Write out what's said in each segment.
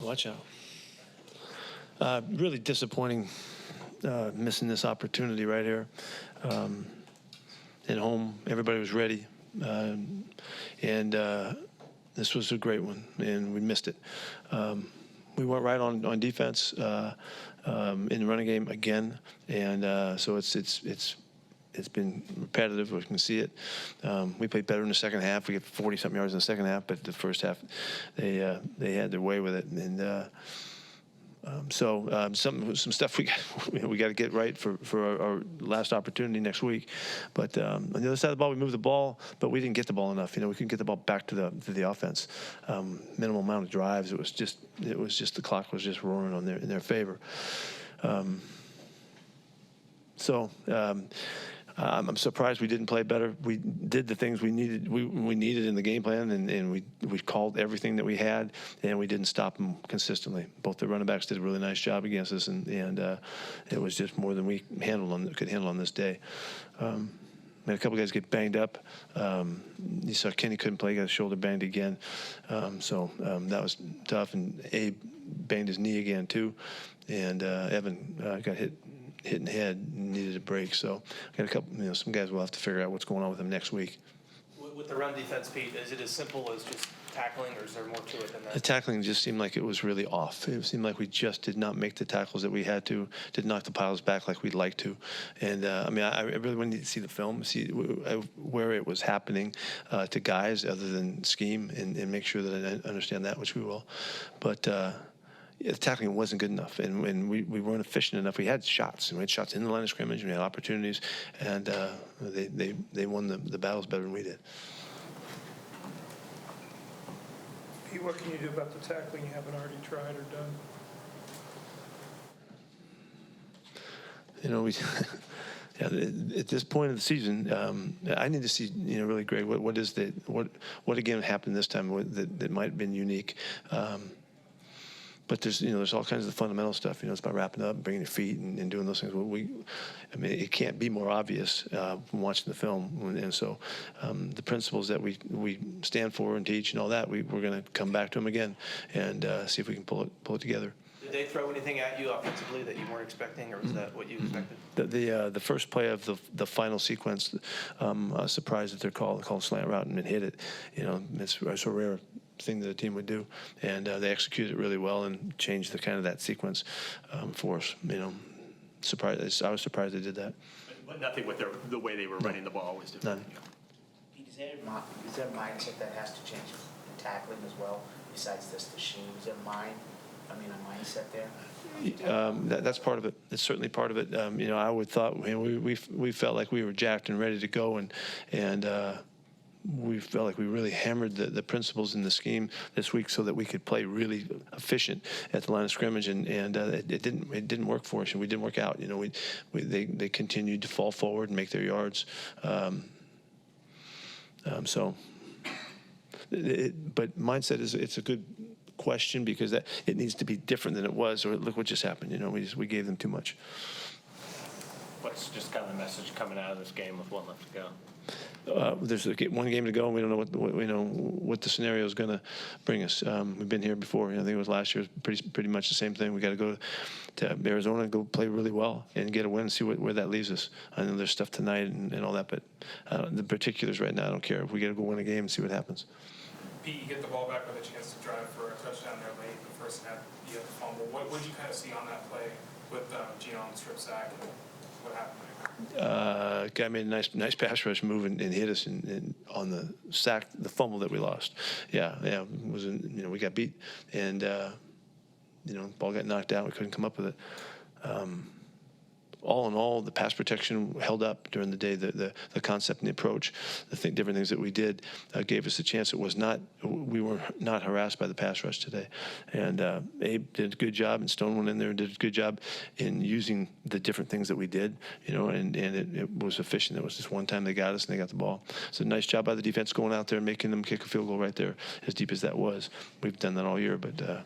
Watch out. Really disappointing missing this opportunity right here. At home, everybody was ready. And this was a great one, and we missed it. We went right on defense in the running game again, and so it's been repetitive. We can see it. We played better in the second half. We get 40-something yards in the second half, but the first half they had their way with it, and some stuff we got to get right for our last opportunity next week. But on the other side of the ball, we moved the ball, but we didn't get the ball enough. We couldn't get the ball back to the offense. Minimal amount of drives. It was just the clock was just roaring in their favor. I'm surprised we didn't play better. We did the things we needed. We needed in the game plan, and we called everything that we had, and we didn't stop them consistently. Both the running backs did a really nice job against us, and it was just more than we could handle on this day. Had a couple guys get banged up. You saw Kenny couldn't play; got his shoulder banged again. That was tough, and Abe banged his knee again too, and Evan got hit in the head and needed a break. So got a couple, some guys will have to figure out what's going on with him next week. With the run defense, Pete, is it as simple as just tackling, or is there more to it than that? The tackling just seemed like it was really off. It seemed like we just did not make the tackles that we had to, did knock the piles back like we'd like to. And, I really wanted to see the film, see where it was happening to guys other than scheme, and make sure that I understand that, which we will. But the tackling wasn't good enough, and we weren't efficient enough. We had shots, and we had shots in the line of scrimmage, and we had opportunities, and they won the battles better than we did. Pete, what can you do about the tackling you haven't already tried or done? At this point of the season, I need to see, really, Greg, what again happened this time that might have been unique. But there's all kinds of fundamental stuff. It's about wrapping up, bringing your feet, and doing those things. It can't be more obvious from watching the film. And so the principles that we stand for and teach and all that, we're going to come back to them again and see if we can pull it together. Did they throw anything at you offensively that you weren't expecting, or was that what you expected? The first play of the final sequence, I was surprised that they're called slant route and hit it. It's a rare thing that a team would do, and they executed it really well and changed that sequence for us. Surprised. I was surprised they did that. But nothing with the way they were running the ball was different. None. Pete, is there a mindset that has to change in tackling as well? Besides this, the scheme, is there a mindset there? That's part of it. It's certainly part of it. I would thought we felt like we were jacked and ready to go, and we felt like we really hammered the principles in the scheme this week so that we could play really efficient at the line of scrimmage, and it didn't work for us, and we didn't work out. They continued to fall forward and make their yards. But mindset it's a good question, because it needs to be different than it was, or look what just happened. We gave them too much. What's just kind of the message coming out of this game with one left to go? There's one game to go, and we don't know what the scenario is going to bring us. We've been here before. I think it was last year. Pretty much the same thing. We got to go to Arizona and go play really well and get a win and see where that leaves us. I know there's stuff tonight and all that, but the particulars right now, I don't care. We got to go win a game and see what happens. Pete, you get the ball back with a chance to drive for a touchdown there late in the first half. You have the fumble. What did you kind of see on that play with Gino on the strip sack, and what happened there? Guy made a nice pass rush move and hit us on the sack, the fumble that we lost. Yeah, it was we got beat, and ball got knocked out. We couldn't come up with it. All in all, the pass protection held up during the day. The concept and the approach, different things that we did gave us a chance. We were not harassed by the pass rush today, and Abe did a good job, and Stone went in there and did a good job in using the different things that we did. And it was efficient. It was just one time they got us and they got the ball. So nice job by the defense going out there and making them kick a field goal right there, as deep as that was. We've done that all year, but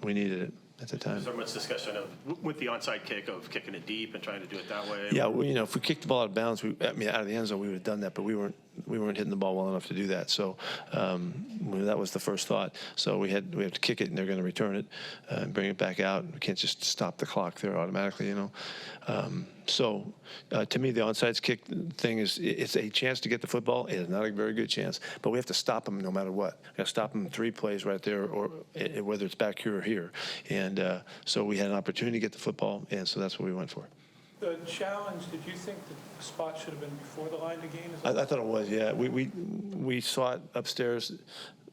we needed it at the time. Is there much discussion of, with the onside kick, of kicking it deep and trying to do it that way? Yeah, if we kicked the ball out of bounds, out of the end zone, we would have done that, but we weren't hitting the ball well enough to do that. So that was the first thought. So we have to kick it, and they're going to return it and bring it back out. We can't just stop the clock there automatically, So to me, the onside kick thing it's a chance to get the football. It is not a very good chance, but we have to stop them no matter what. We have to stop them 3 plays right there, or whether it's back here or here. And so we had an opportunity to get the football, and so that's what we went for. The challenge, did you think the spot should have been before the line to gain? I thought it was, yeah. We saw it upstairs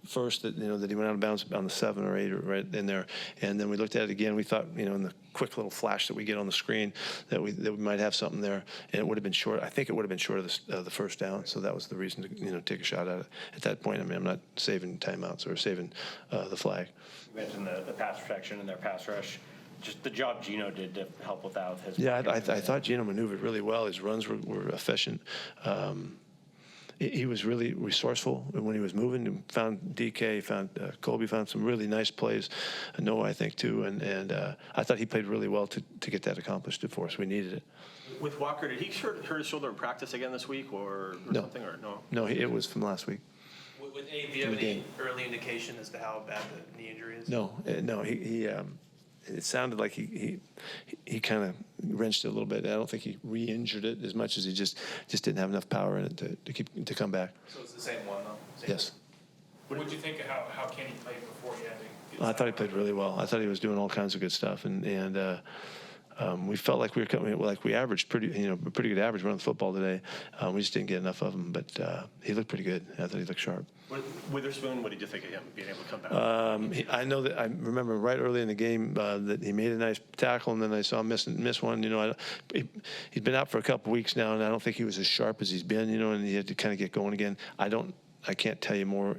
first that that he went out of bounds on the 7 or 8 or right in there, and then we looked at it again. We thought in the quick little flash that we get on the screen that we might have something there, and it would have been short. I think it would have been short of the first down, so that was the reason to take a shot at it at that point. I mean, I'm not saving timeouts or saving the flag. You mentioned the pass protection and their pass rush. Just the job Gino did to help with that with his. Yeah, I thought Gino maneuvered really well. His runs were efficient. He was really resourceful when he was moving. He found DK, found Colby, found some really nice plays. Noah, I think, too. And I thought he played really well to get that accomplished for us. We needed it. With Walker, did he hurt his shoulder in practice again this week or No. something? Or no? No, it was from last week. With Abe, do you have any early indication as to how bad the knee injury is? No. He it sounded like he kind of wrenched it a little bit. I don't think he re-injured it as much as he just didn't have enough power in it to come back. So it's the same one, though? Yes. What did you think of how Kenny played before he had to get I thought he played really well. I thought he was doing all kinds of good stuff, and we felt like we were coming, like we averaged pretty good average running the football today. We just didn't get enough of him, but he looked pretty good. I thought he looked sharp. Witherspoon, what did you think of him being able to come back? I know that I remember right early in the game that he made a nice tackle, and then I saw him miss one. He'd been out for a couple weeks now, and I don't think he was as sharp as he's been. And he had to kind of get going again. I can't tell you more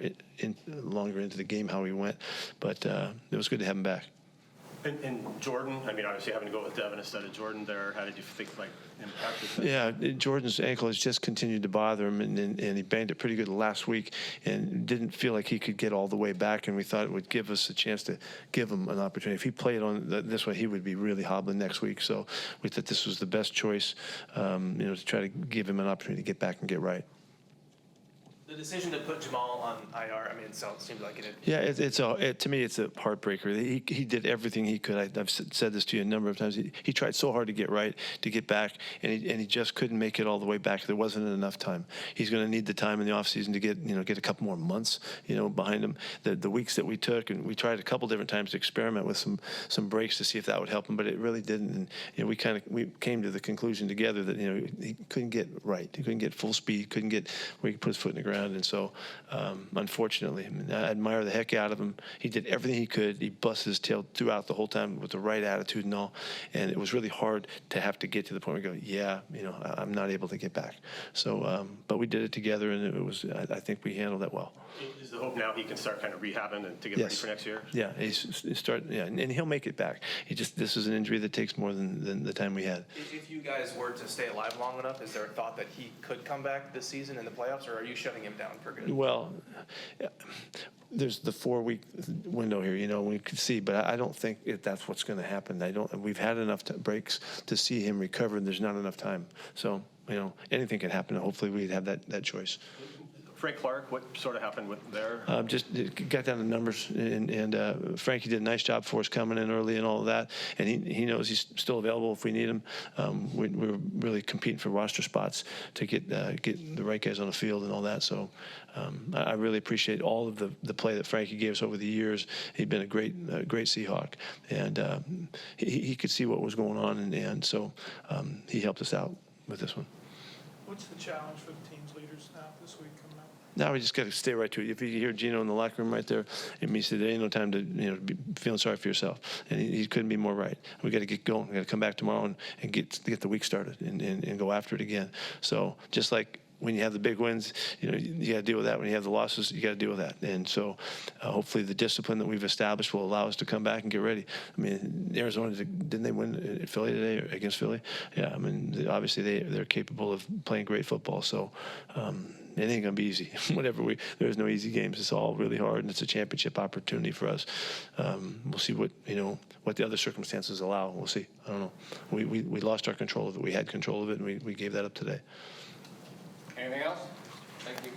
longer into the game how he went, but it was good to have him back. And Jordan, I mean, obviously having to go with Devin instead of Jordan there, how did you think impacted that? Yeah, Jordan's ankle has just continued to bother him, and he banged it pretty good last week and didn't feel like he could get all the way back, and we thought it would give us a chance to give him an opportunity. If he played on this way, he would be really hobbling next week, so we thought this was the best choice, to try to give him an opportunity to get back and get right. The decision to put Jamal on IR, I mean, it seems like it. Yeah, to me, it's a heartbreaker. He did everything he could. I've said this to you a number of times. He tried so hard to get right, to get back, and he just couldn't make it all the way back. There wasn't enough time. He's going to need the time in the offseason to get a couple more months, behind him. The weeks that we took, and we tried a couple different times to experiment with some breaks to see if that would help him, but it really didn't. And we came to the conclusion together that he couldn't get right. He couldn't get full speed. Couldn't get where he could put his foot in the ground. And so, unfortunately, I admire the heck out of him. He did everything he could. He busted his tail throughout the whole time with the right attitude and all. And it was really hard to have to get to the point where we go, yeah, I'm not able to get back. So, but we did it together, and it was. I think we handled that well. Is the hope now he can start kind of rehabbing and to get ready for next year? Yeah, and he'll make it back. This is an injury that takes more than the time we had. If you guys were to stay alive long enough, is there a thought that he could come back this season in the playoffs, or are you shutting him down for good? Well, there's the 4-week window here, we could see, but I don't think that's what's going to happen. We've had enough breaks to see him recover, and there's not enough time. So, anything can happen. Hopefully we'd have that choice. Frank Clark, what sort of happened with there? Just got down to numbers, and Frankie did a nice job for us coming in early and all of that, and he knows he's still available if we need him. We're really competing for roster spots to get the right guys on the field and all that. So I really appreciate all of the play that Frankie gave us over the years. He'd been a great Seahawk, and he could see what was going on, and so he helped us out with this one. What's the challenge for the team's leaders now this week coming up? Now we just got to stay right to it. If you hear Gino in the locker room right there, it means that there ain't no time to be feeling sorry for yourself. And he couldn't be more right. We got to get going. We got to come back tomorrow and get the week started and go after it again. So just like when you have the big wins, you got to deal with that. When you have the losses, you got to deal with that. And so hopefully the discipline that we've established will allow us to come back and get ready. I mean, Arizona, didn't they win at Philly today or against Philly? Yeah, I mean, obviously they're capable of playing great football. So it ain't going to be easy. There's no easy games. It's all really hard, and it's a championship opportunity for us. We'll see what the other circumstances allow. We'll see. I don't know. We lost our control of it. We had control of it, and we gave that up today. Anything else? Thank you.